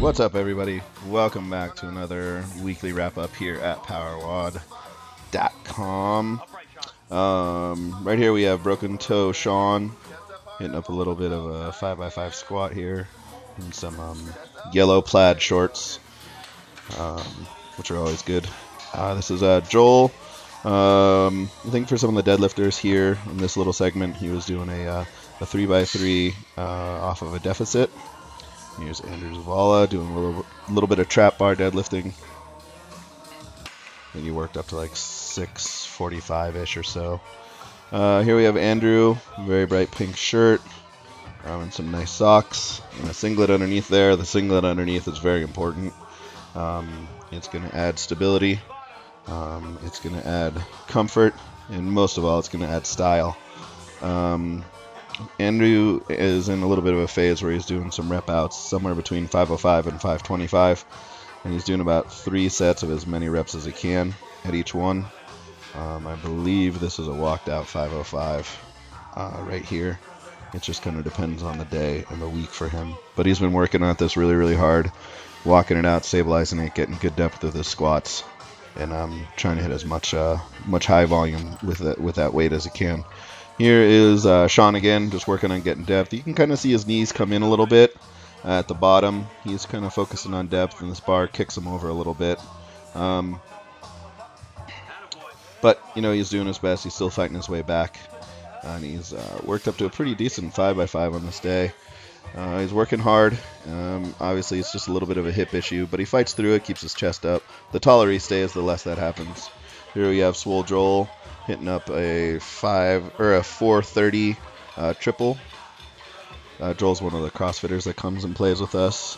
What's up, everybody? Welcome back to another weekly wrap up here at powerwad.com. Right here we have Broken Toe Sean hitting up a little bit of a 5x5 squat here and some yellow plaid shorts, which are always good. This is Joel. I think for some of the deadlifters here in this little segment, he was doing a 3x3 off of a deficit. Here's Andrew Zavala doing a little bit of trap bar deadlifting. I think he worked up to like 645-ish or so. Here we have Andrew, very bright pink shirt, and some nice socks, and a singlet underneath there. The singlet underneath is very important. It's going to add stability. It's going to add comfort, and most of all, it's going to add style. Andrew is in a little bit of a phase where he's doing some rep outs, somewhere between 505 and 525, and he's doing about 3 sets of as many reps as he can at each one. I believe this is a walked out 505 right here. It just kind of depends on the day and the week for him, but he's been working on this really hard, walking it out, stabilizing it, getting good depth with his squats, and trying to hit as much high volume with that weight as he can. Here is Sean again, just working on getting depth. You can kind of see his knees come in a little bit at the bottom. He's kind of focusing on depth, and this bar kicks him over a little bit. But, you know, he's doing his best. He's still fighting his way back. And he's worked up to a pretty decent 5x5 on this day. He's working hard. Obviously, it's just a little bit of a hip issue, but he fights through it, keeps his chest up. The taller he stays, the less that happens. Here we have Swole Joel hitting up a 430 triple. Joel's one of the CrossFitters that comes and plays with us.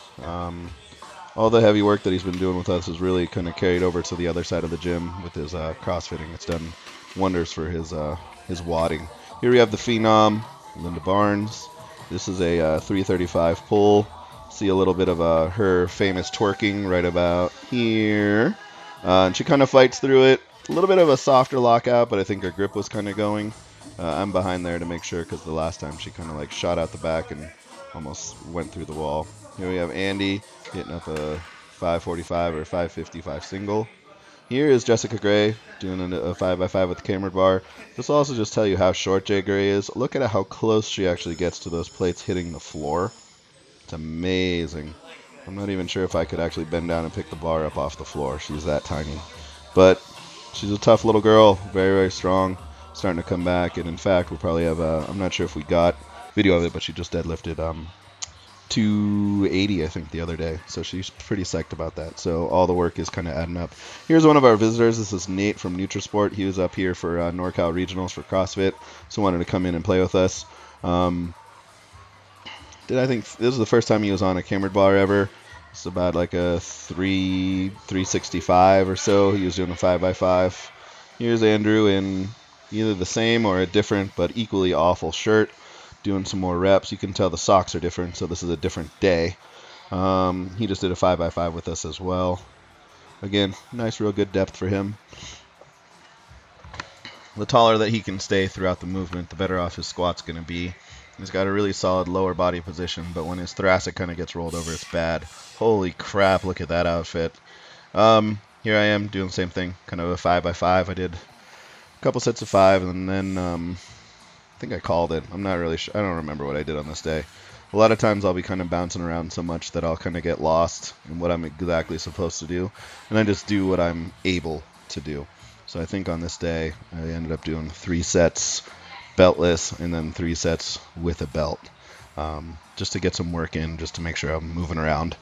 All the heavy work that he's been doing with us is really kind of carried over to the other side of the gym with his CrossFitting. It's done wonders for his wadding. Here we have the Phenom, Linda Barnes. This is a 335 pull. See a little bit of her famous twerking right about here. And she kind of fights through it. A little bit of a softer lockout, but I think her grip was kind of going. I'm behind there to make sure, because the last time she kind of like shot out the back and almost went through the wall. Here we have Andy hitting up a 545 or 555 single. Here is Jessica Gray doing a 5x5 with the cambered bar. This will also just tell you how short Jay Gray is. Look at how close she actually gets to those plates hitting the floor. It's amazing. I'm not even sure if I could actually bend down and pick the bar up off the floor. She's that tiny. But she's a tough little girl, very strong, starting to come back. And in fact, we'll probably have I'm not sure if we got video of it, but she just deadlifted 280, I think, the other day. So she's pretty psyched about that. So all the work is kind of adding up. Here's one of our visitors. This is Nate from Nutrisport. He was up here for NorCal Regionals for CrossFit, so wanted to come in and play with us. I think this is the first time he was on a cambered bar ever. It's about like a 365 or so. He was doing a 5x5. Here's Andrew in either the same or a different but equally awful shirt, doing some more reps. You can tell the socks are different, so this is a different day. He just did a 5x5 with us as well. Again, nice, real good depth for him. The taller that he can stay throughout the movement, the better off his squat's going to be. He's got a really solid lower body position, but when his thoracic kind of gets rolled over, it's bad. Holy crap, look at that outfit. Here I am doing the same thing, kind of a 5x5. I did a couple sets of 5, and then I think I called it. I'm not really sure. I don't remember what I did on this day. A lot of times I'll be kind of bouncing around so much that I'll kind of get lost in what I'm exactly supposed to do, and I just do what I'm able to do. So I think on this day, I ended up doing 3 sets beltless, and then 3 sets with a belt, just to get some work in, just to make sure I'm moving around,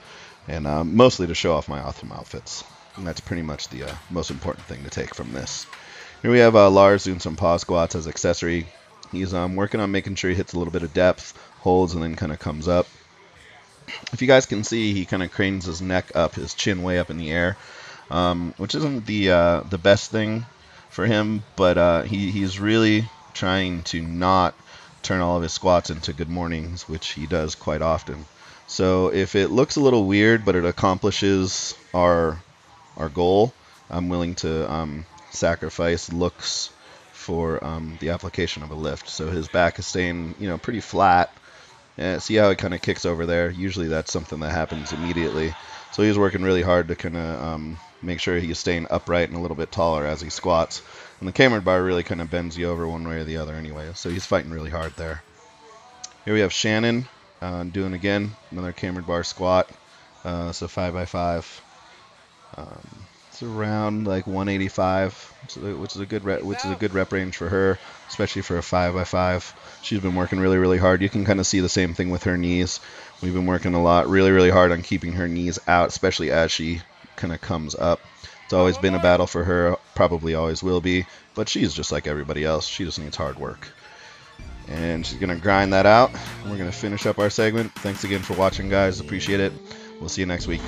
and mostly to show off my awesome outfits. And that's pretty much the most important thing to take from this. Here we have Lars doing some pause squats as accessory. He's working on making sure he hits a little bit of depth, holds, and then kind of comes up. If you guys can see, he kind of cranes his neck up, his chin way up in the air, which isn't the best thing for him, but he's really trying to not turn all of his squats into good mornings, which he does quite often. So if it looks a little weird, but it accomplishes our goal, I'm willing to sacrifice looks for the application of a lift. So his back is staying, pretty flat, See how he kind of kicks over there? Usually that's something that happens immediately. So he's working really hard to kind of make sure he's staying upright and a little bit taller as he squats. And the cambered bar really kind of bends you over one way or the other anyway. So he's fighting really hard there. Here we have Shannon doing again another cambered bar squat. So 5x5. It's around like 185, which is a good rep range for her, especially for a 5x5. She's been working really, really hard. You can kind of see the same thing with her knees. We've been working a lot, really, really hard on keeping her knees out, especially as she kind of comes up. It's always been a battle for her, probably always will be, but she's just like everybody else. She just needs hard work. And she's going to grind that out. We're going to finish up our segment. Thanks again for watching, guys. Appreciate it. We'll see you next week.